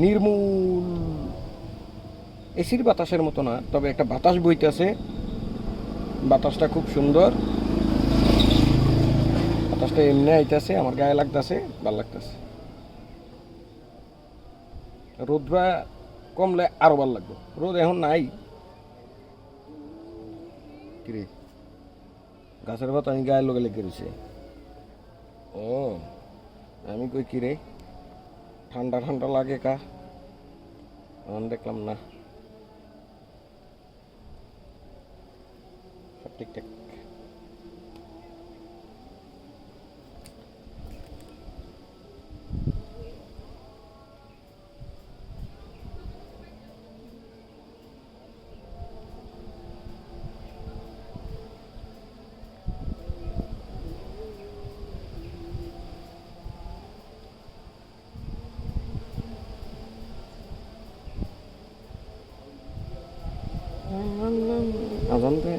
নির্মূল এসির বাতাসের মতো না, তবে একটা বাতাস বইতেছে। বাতাসটা খুব সুন্দর, বাতাসটা এমনি আইতেছে, আমার গায়ে লাগতেছে, ভাল লাগতেছে। রোদরা কমলে আরো ভাল লাগবে, রোদ এখন নাই। কিরে, গাছের পাতা আমি গায়ের লগে লেগে রয়েছে। ও, আমি কই কিরে, ঠান্ডা ঠান্ডা লাগে কা, আমি দেখলাম না, সব ঠিকঠাক। আজান দেয়।